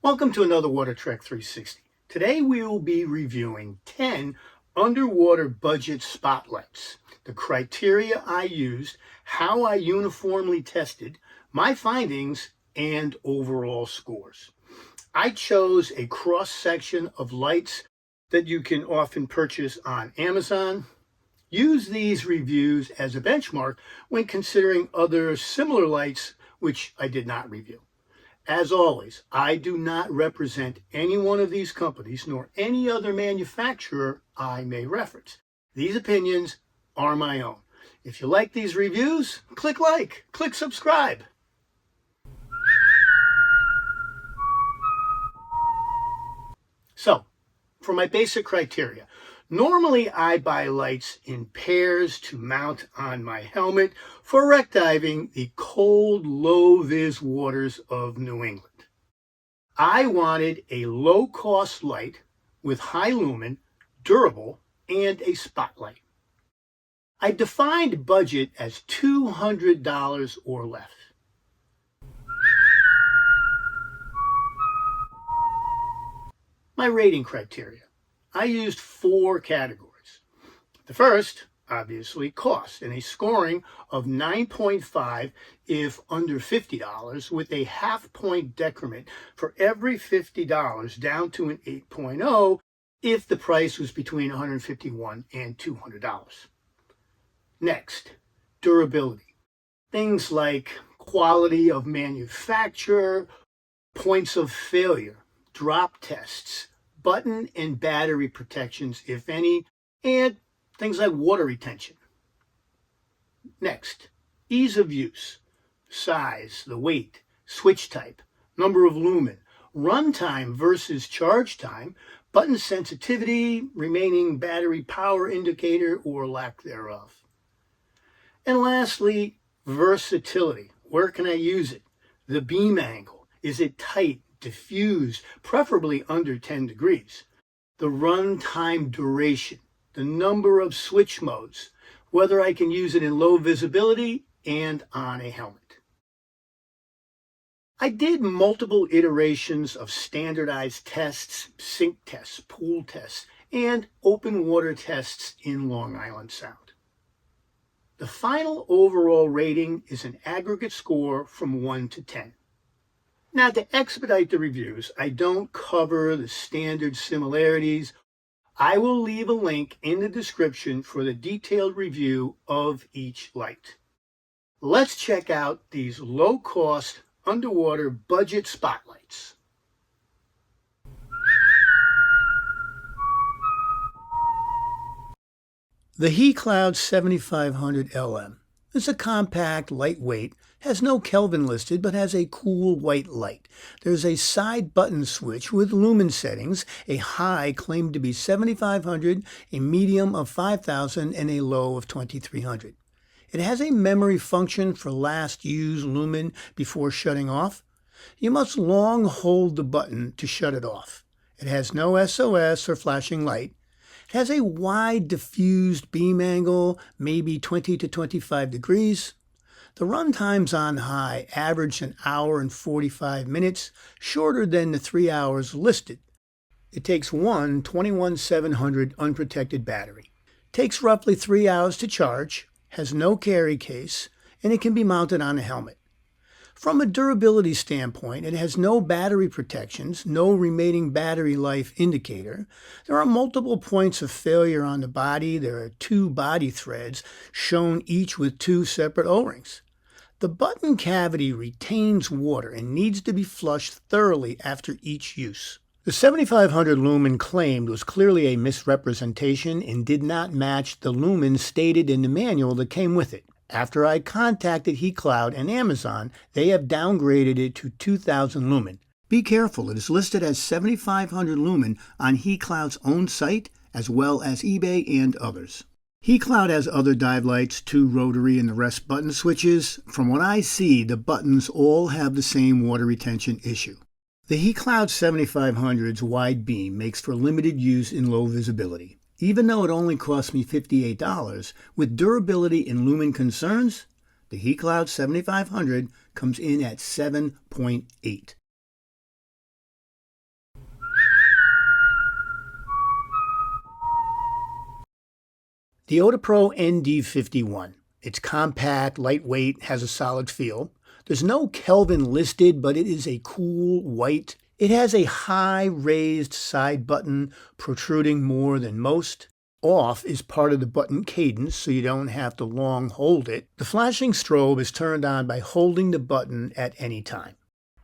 Welcome to another Watertrek 360. Today we will be reviewing 10 underwater budget spotlights, the criteria I used, how I uniformly tested, my findings, and overall scores. I chose a cross-section of lights that you can often purchase on Amazon. Use these reviews as a benchmark when considering other similar lights which I did not review. As always, I do not represent any one of these companies nor any other manufacturer I may reference. These opinions are my own. If you like these reviews, click like, click subscribe. So, for my basic criteria, normally I buy lights in pairs to mount on my helmet for wreck diving the cold, low-vis waters of New England. I wanted a low-cost light with high lumen, durable, and a spotlight. I defined budget as $200 or less. My rating criteria. I used 4 categories. The first, obviously, cost, and a scoring of 9.5 if under $50, with a half-point decrement for every $50 down to an 8.0 if the price was between $151 and $200. Next, durability. Things like quality of manufacture, points of failure, drop tests, button and battery protections, if any, and things like water retention. Next, ease of use, size, the weight, switch type, number of lumen, runtime versus charge time, button sensitivity, remaining battery power indicator or lack thereof. And lastly, versatility. Where can I use it? The beam angle. Is it tight, diffused, preferably under 10 degrees? The runtime duration, the number of switch modes, whether I can use it in low visibility and on a helmet. I did multiple iterations of standardized tests, sink tests, pool tests, and open water tests in Long Island Sound. The final overall rating is an aggregate score from 1 to 10. Now, to expedite the reviews, I don't cover the standard similarities. I will leave a link in the description for the detailed review of each light. Let's check out these low-cost underwater budget spotlights. The HeCloud 7500 LM is a compact, lightweight, has no Kelvin listed, but has a cool white light. There's a side button switch with lumen settings, a high claimed to be 7500, a medium of 5000, and a low of 2300. It has a memory function for last used lumen before shutting off. You must long hold the button to shut it off. It has no SOS or flashing light. It has a wide diffused beam angle, maybe 20 to 25 degrees. The run times on high averaged an hour and 45 minutes, shorter than the 3 hours listed. It takes one 21700 unprotected battery. Takes roughly 3 hours to charge, has no carry case, and it can be mounted on a helmet. From a durability standpoint, it has no battery protections, no remaining battery life indicator. There are multiple points of failure on the body. There are 2 body threads, shown each with 2 separate O-rings. The button cavity retains water and needs to be flushed thoroughly after each use. The 7500 lumen claimed was clearly a misrepresentation and did not match the lumen stated in the manual that came with it. After I contacted HeCloud and Amazon, they have downgraded it to 2000 lumen. Be careful, it is listed as 7500 lumen on HeCloud's own site, as well as eBay and others. HeCloud has other dive lights, 2 rotary and the rest button switches. From what I see, the buttons all have the same water retention issue. The HeCloud 7500's wide beam makes for limited use in low visibility. Even though it only cost me $58, with durability and lumen concerns, the HeCloud 7500 comes in at 7.8. The Odepro ND51. It's compact, lightweight, has a solid feel. There's no Kelvin listed, but it is a cool white. It has a high raised side button protruding more than most. Off is part of the button cadence, so you don't have to long hold it. The flashing strobe is turned on by holding the button at any time.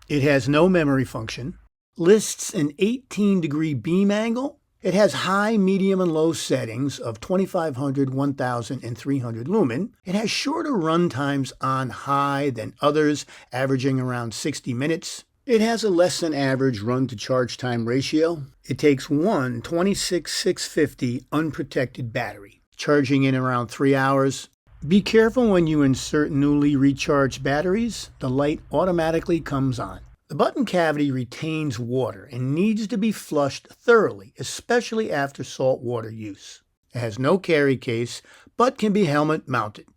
It has no memory function. Lists an 18-degree beam angle. It has high, medium, and low settings of 2500, 1000, and 300 lumen. It has shorter run times on high than others, averaging around 60 minutes. It has a less than average run to charge time ratio. It takes one 26650 unprotected battery, charging in around 3 hours. Be careful when you insert newly recharged batteries. The light automatically comes on. The button cavity retains water and needs to be flushed thoroughly, especially after salt water use. It has no carry case, but can be helmet mounted.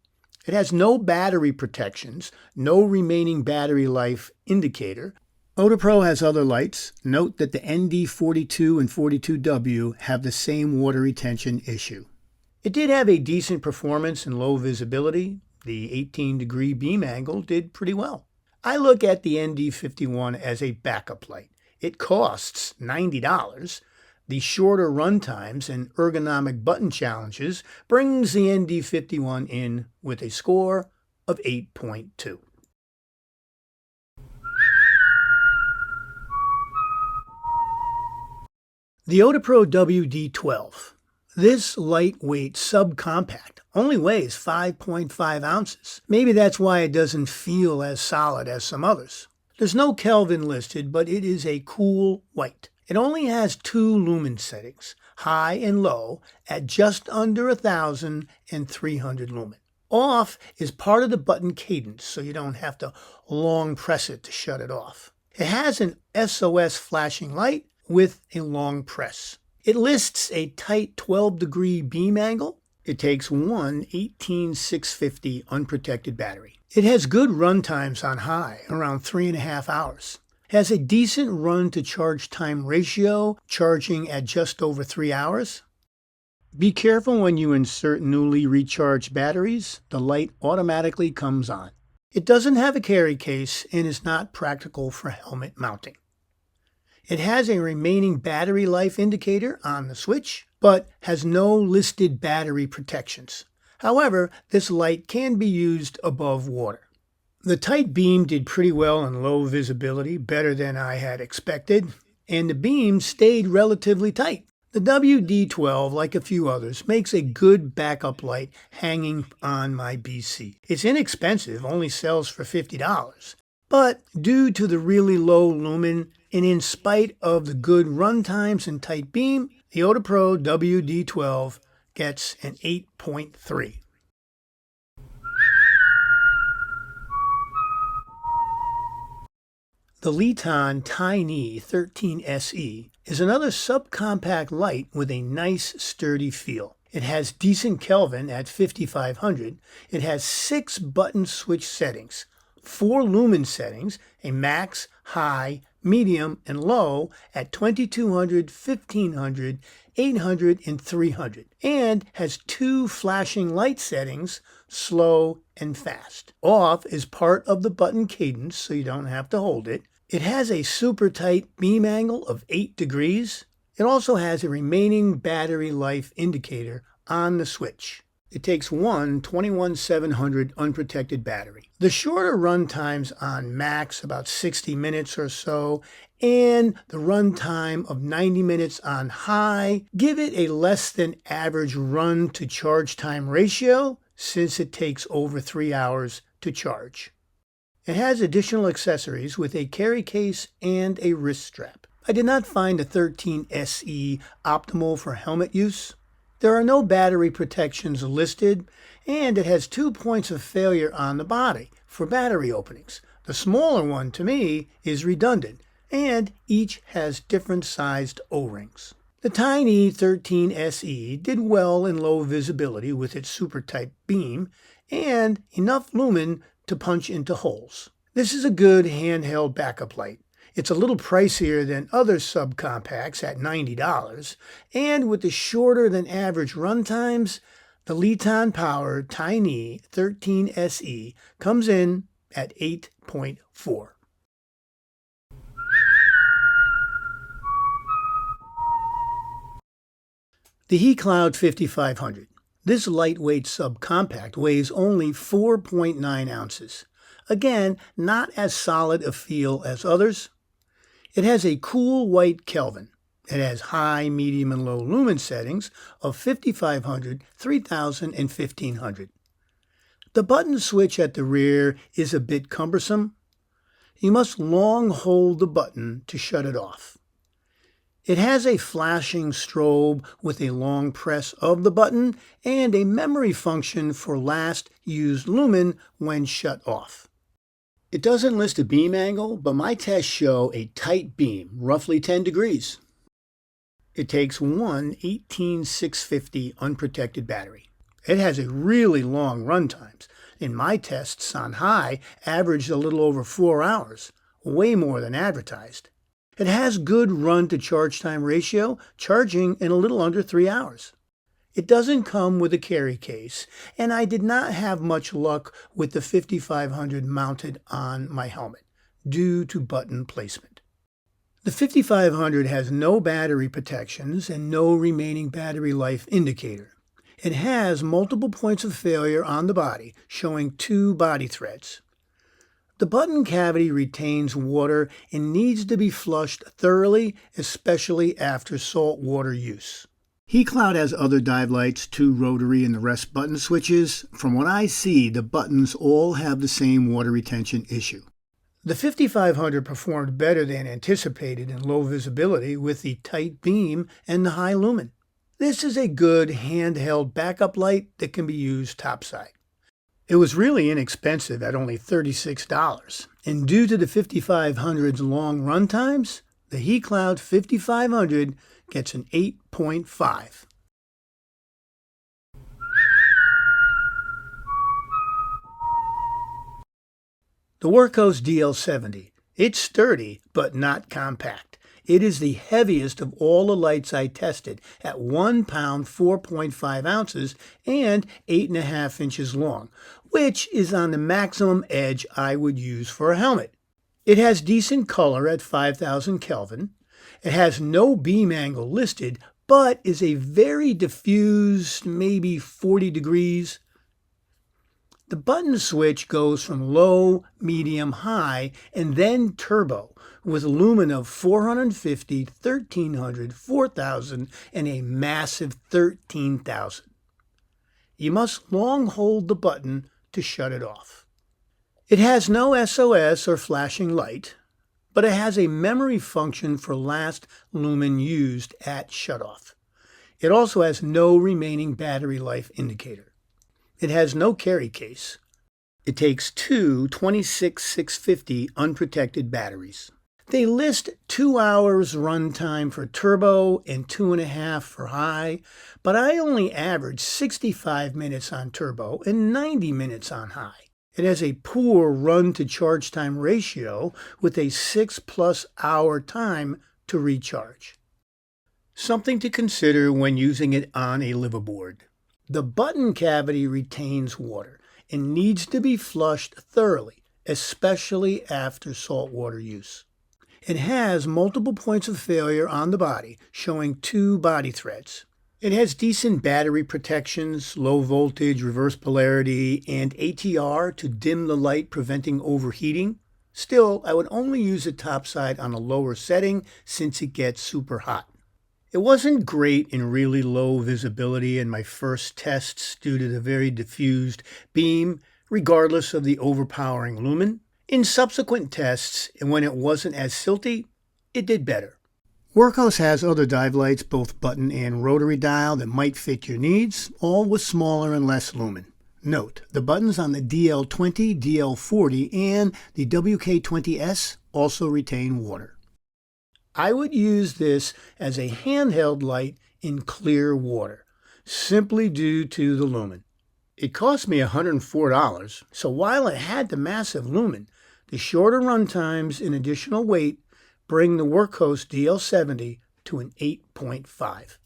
It has no battery protections, no remaining battery life indicator. Odepro has other lights. Note that the ND42 and 42W have the same water retention issue. It did have a decent performance and low visibility. The 18-degree beam angle did pretty well. I look at the ND51 as a backup light. It costs $90. The shorter run times and ergonomic button challenges brings the ND51 in with a score of 8.2. The Odepro WD12. This lightweight subcompact only weighs 5.5 ounces. Maybe that's why it doesn't feel as solid as some others. There's no Kelvin listed, but it is a cool white. It only has 2 lumen settings, high and low, at just under 1000 and 300 lumen. Off is part of the button cadence, so you don't have to long press it to shut it off. It has an SOS flashing light with a long press. It lists a tight 12-degree beam angle. It takes one 18650 unprotected battery. It has good run times on high, around 3.5 hours. It has a decent run to charge time ratio, charging at just over 3 hours. Be careful when you insert newly recharged batteries. The light automatically comes on. It doesn't have a carry case and is not practical for helmet mounting. It has a remaining battery life indicator on the switch, but has no listed battery protections. However, this light can be used above water. The tight beam did pretty well in low visibility, better than I had expected, and the beam stayed relatively tight. The WD12, like a few others, makes a good backup light hanging on my BC. It's inexpensive, only sells for $50. But due to the really low lumen, and in spite of the good run times and tight beam, the Odepro WD12 gets an 8.3. The Leton Tynny 13SE is another subcompact light with a nice sturdy feel. It has decent Kelvin at 5500. It has 6 button switch settings, 4 lumen settings, a max, high, medium, and low at 2200, 1500, 800, and 300, and has 2 flashing light settings, slow and fast. Off is part of the button cadence, so you don't have to hold it. It has a super tight beam angle of 8 degrees. It also has a remaining battery life indicator on the switch. It takes one 21700 unprotected battery. The shorter run times on max, about 60 minutes or so, and the run time of 90 minutes on high give it a less than average run to charge time ratio, since it takes over 3 hours to charge. It has additional accessories with a carry case and a wrist strap. I did not find the 13SE optimal for helmet use. There are no battery protections listed, and it has 2 points of failure on the body for battery openings. The smaller one, to me, is redundant, and each has different sized O-rings. The Tynnny 13SE did well in low visibility with its super tight beam and enough lumen to punch into holes. This is a good handheld backup light. It's a little pricier than other subcompacts at $90, and with the shorter than average run times, The LetonPower Tynnny 13SE comes in at 8.4. The HeCloud 5500. This lightweight subcompact weighs only 4.9 ounces. Again, not as solid a feel as others. It has a cool white Kelvin. It has high, medium, and low lumen settings of 5500, 3000, and 1500. The button switch at the rear is a bit cumbersome. You must long hold the button to shut it off. It has a flashing strobe with a long press of the button and a memory function for last used lumen when shut off. It doesn't list a beam angle, but my tests show a tight beam, roughly 10 degrees. It takes one 18650 unprotected battery. It has a really long run times. In my tests on high, averaged a little over 4 hours, way more than advertised. It has good run to charge time ratio, charging in a little under 3 hours. It doesn't come with a carry case, and I did not have much luck with the 5500 mounted on my helmet, due to button placement. The 5500 has no battery protections and no remaining battery life indicator. It has multiple points of failure on the body, showing 2 body threads. The button cavity retains water and needs to be flushed thoroughly, especially after salt water use. HeCloud has other dive lights, 2 rotary and the rest button switches. From what I see, the buttons all have the same water retention issue. The 5500 performed better than anticipated in low visibility with the tight beam and the high lumen. This is a good handheld backup light that can be used topside. It was really inexpensive at only $36, and due to the 5500's long run times, the HeCloud 5500 gets an 8.5. The Wurkkos DL70. It's sturdy, but not compact. It is the heaviest of all the lights I tested at 1 pound 4.5 ounces and 8.5 inches long, which is on the maximum edge I would use for a helmet. It has decent color at 5000 Kelvin. It has no beam angle listed, but is a very diffused, maybe 40 degrees. The button switch goes from low, medium, high, and then turbo, with a lumen of 450, 1300, 4000, and a massive 13,000. You must long hold the button to shut it off. It has no SOS or flashing light, but it has a memory function for last lumen used at shutoff. It also has no remaining battery life indicator. It has no carry case. It takes 2 26650 unprotected batteries. They list 2 hours runtime for turbo and 2.5 for high, but I only averaged 65 minutes on turbo and 90 minutes on high. It has a poor run to charge time ratio with a 6+ hour time to recharge. Something to consider when using it on a liveaboard. The button cavity retains water and needs to be flushed thoroughly, especially after saltwater use. It has multiple points of failure on the body, showing 2 body threads. It has decent battery protections, low voltage, reverse polarity, and ATR to dim the light, preventing overheating. Still, I would only use it topside on a lower setting since it gets super hot. It wasn't great in really low visibility in my first tests due to the very diffused beam, regardless of the overpowering lumen. In subsequent tests, and when it wasn't as silty, it did better. Wurkkos has other dive lights, both button and rotary dial, that might fit your needs, all with smaller and less lumen. Note, the buttons on the DL20, DL40, and the WK20S also retain water. I would use this as a handheld light in clear water, simply due to the lumen. It cost me $104, so while it had the massive lumen, the shorter run times and additional weight bring the Wurkkos DL70 to an 8.5.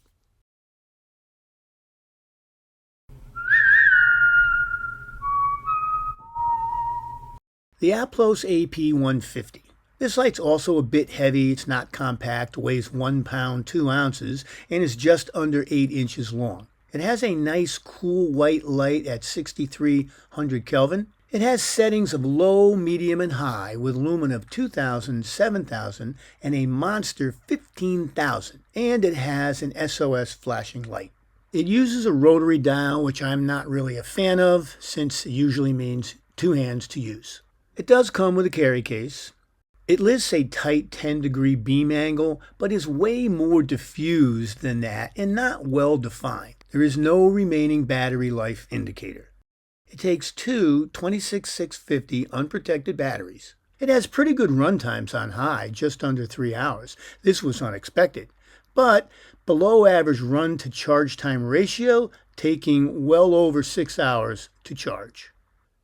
The Aplos AP150. This light's also a bit heavy. It's not compact, weighs 1 pound 2 ounces, and is just under 8 inches long. It has a nice cool white light at 6300 Kelvin. It has settings of low, medium, and high with lumen of 2000, 7000, and a monster 15,000. And it has an SOS flashing light. It uses a rotary dial, which I'm not really a fan of, since it usually means 2 hands to use. It does come with a carry case. It lists a tight 10-degree beam angle, but is way more diffused than that and not well defined. There is no remaining battery life indicator. It takes two 26650 unprotected batteries. It has pretty good run times on high, just under 3 hours. This was unexpected, but below average run to charge time ratio, taking well over 6 hours to charge.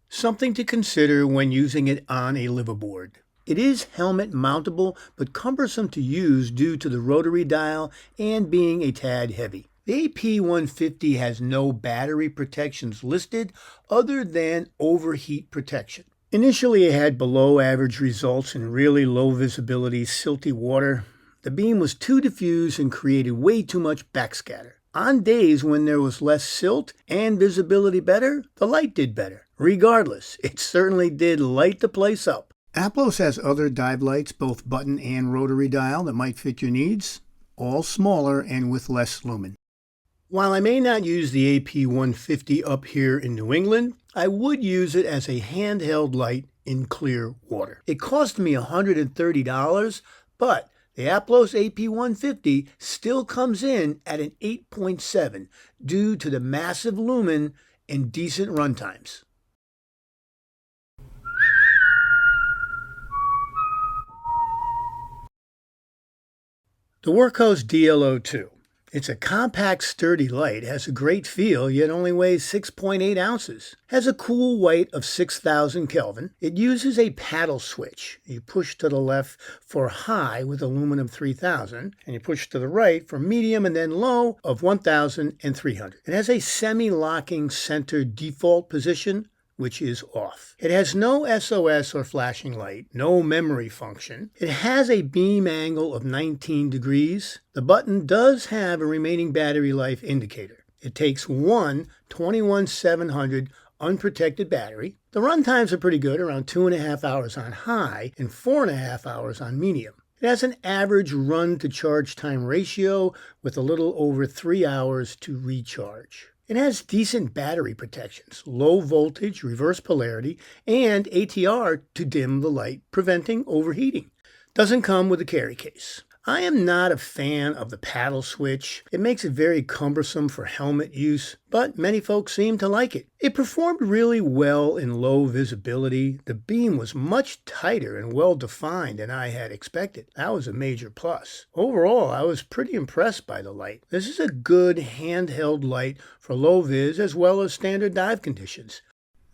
Something to consider when using it on a liveaboard. It is helmet mountable, but cumbersome to use due to the rotary dial and being a tad heavy. The AP150 has no battery protections listed other than overheat protection. Initially, it had below average results in really low visibility, silty water. The beam was too diffuse and created way too much backscatter. On days when there was less silt and visibility better, the light did better. Regardless, it certainly did light the place up. Aplos has other dive lights, both button and rotary dial, that might fit your needs, all smaller and with less lumen. While I may not use the AP150 up here in New England, I would use it as a handheld light in clear water. It cost me $130, but the Aplos AP150 still comes in at an 8.7 due to the massive lumen and decent run times. The Wurkkos DL02. It's a compact, sturdy light, has a great feel, yet only weighs 6.8 ounces. Has a cool white of 6000 Kelvin. It uses a paddle switch. You push to the left for high with a lumen of 3000, and you push to the right for medium and then low of 1300. It has a semi-locking center default position, which is off. It has no SOS or flashing light, no memory function. It has a beam angle of 19 degrees. The button does have a remaining battery life indicator. It takes one 21700 unprotected battery. The run times are pretty good, around 2.5 hours on high and 4.5 hours on medium. It has an average run to charge time ratio with a little over 3 hours to recharge. It has decent battery protections, low voltage, reverse polarity, and ATR to dim the light, preventing overheating. Doesn't come with a carry case. I am not a fan of the paddle switch. It makes it very cumbersome for helmet use, but many folks seem to like it. It performed really well in low visibility. The beam was much tighter and well defined than I had expected. That was a major plus. Overall, I was pretty impressed by the light. This is a good handheld light for low vis as well as standard dive conditions.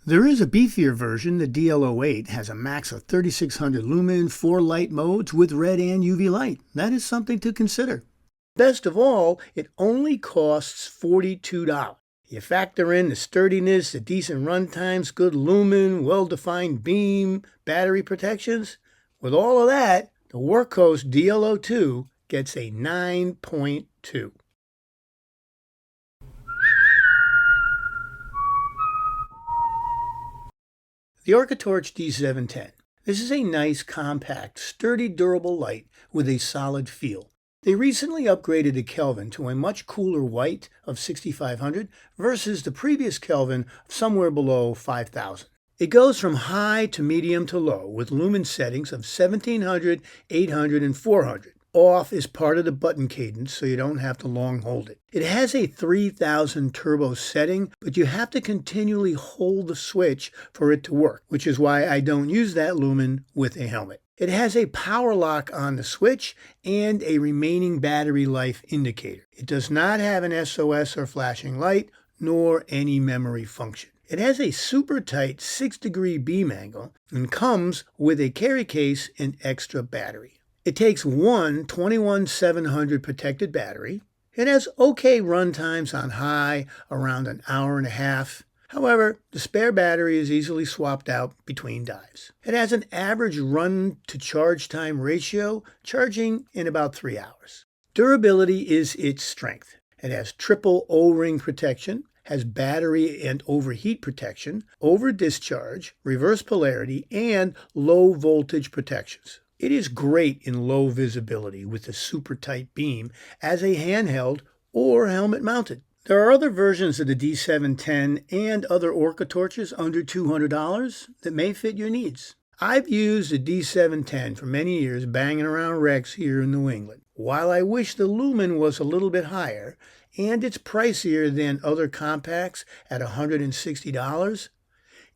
There is a beefier version. The DL08 has a max of 3600 lumen, 4 light modes with red and UV light. That is something to consider. Best of all, it only costs $42. You factor in the sturdiness, the decent run times, good lumen, well-defined beam, battery protections. With all of that, the Wurkkos DL02 gets a 9.2. The Orcatorch D710. This is a nice, compact, sturdy, durable light with a solid feel. They recently upgraded the Kelvin to a much cooler white of 6500 versus the previous Kelvin of somewhere below 5000. It goes from high to medium to low with lumen settings of 1700, 800, and 400. Off is part of the button cadence, so you don't have to long hold it. It has a 3000 turbo setting, but you have to continually hold the switch for it to work, which is why I don't use that lumen with a helmet. It has a power lock on the switch and a remaining battery life indicator. It does not have an SOS or flashing light, nor any memory function. It has a super tight 6-degree beam angle and comes with a carry case and extra battery. It takes one 21700 protected battery. It has okay run times on high, around an hour and a half. However, the spare battery is easily swapped out between dives. It has an average run to charge time ratio, charging in about 3 hours. Durability is its strength. It has triple O-ring protection, has battery and overheat protection, over discharge, reverse polarity, and low voltage protections. It is great in low visibility with a super tight beam as a handheld or helmet mounted. There are other versions of the D710 and other Orcatorches under $200 that may fit your needs. I've used the D710 for many years banging around wrecks here in New England. While I wish the lumen was a little bit higher and it's pricier than other compacts at $160,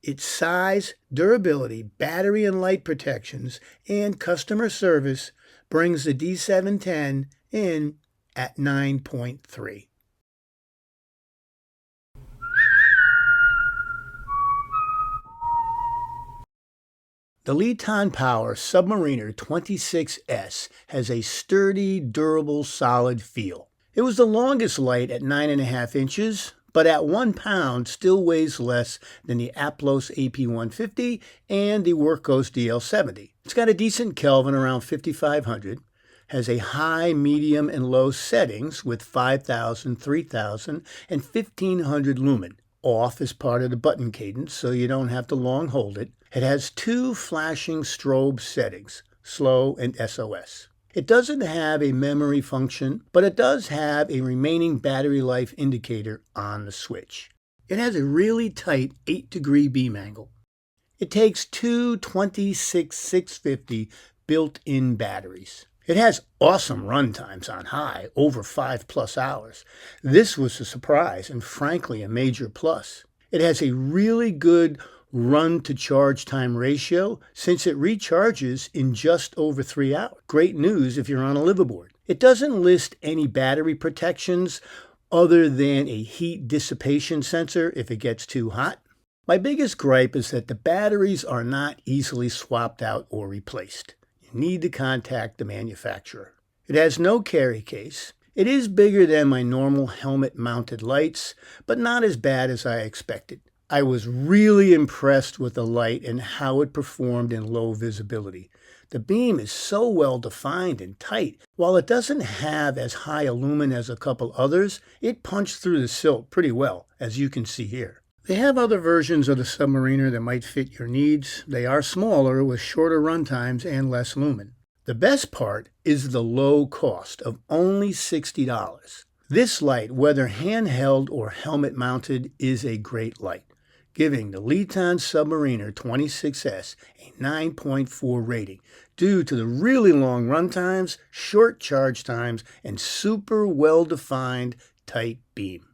its size, durability, battery and light protections, and customer service brings the D710 in at 9.3. The LetonPower Submariner 26S has a sturdy, durable, solid feel. It was the longest light at 9.5 inches, but at 1 pound still weighs less than the Aplos AP150 and the Wurkkos DL70. It's got a decent Kelvin around 5500, has a high, medium, and low settings with 5000, 3000, and 1500 lumen. Off is part of the button cadence, so you don't have to long hold it. It has 2 flashing strobe settings, slow and SOS. It doesn't have a memory function, but it does have a remaining battery life indicator on the switch. It has a really tight 8-degree beam angle. It takes 2 26650 built-in batteries. It has awesome run times on high, over 5+ hours. This was a surprise and frankly a major plus. It has a really good run to charge time ratio since it recharges in just over 3 hours. Great news if you're on a liveaboard. It doesn't list any battery protections other than a heat dissipation sensor if it gets too hot. My biggest gripe is that the batteries are not easily swapped out or replaced. You need to contact the manufacturer. It has no carry case. It is bigger than my normal helmet mounted lights, but not as bad as I expected. I was really impressed with the light and how it performed in low visibility. The beam is so well defined and tight. While it doesn't have as high a lumen as a couple others, it punched through the silt pretty well, as you can see here. They have other versions of the Submariner that might fit your needs. They are smaller with shorter run times and less lumen. The best part is the low cost of only $60. This light, whether handheld or helmet mounted, is a great light, giving the Leton Submariner 26S a 9.4 rating due to the really long run times, short charge times, and super well-defined tight beam.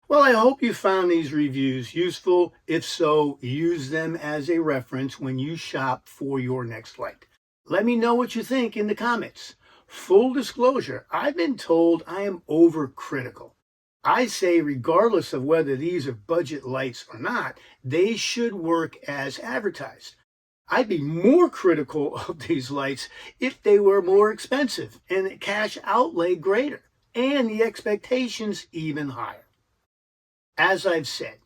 Well, I hope you found these reviews useful. If so, use them as a reference when you shop for your next light. Let me know what you think in the comments. Full disclosure, I've been told I am overcritical. I say regardless of whether these are budget lights or not, they should work as advertised. I'd be more critical of these lights if they were more expensive and the cash outlay greater and the expectations even higher. As I've said,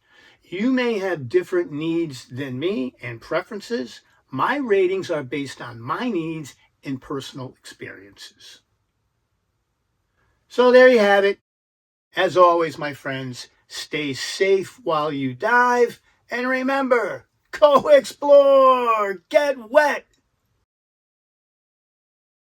you may have different needs than me and preferences. My ratings are based on my needs and personal experiences. So there you have it. As always, my friends, stay safe while you dive. And remember, go explore, get wet,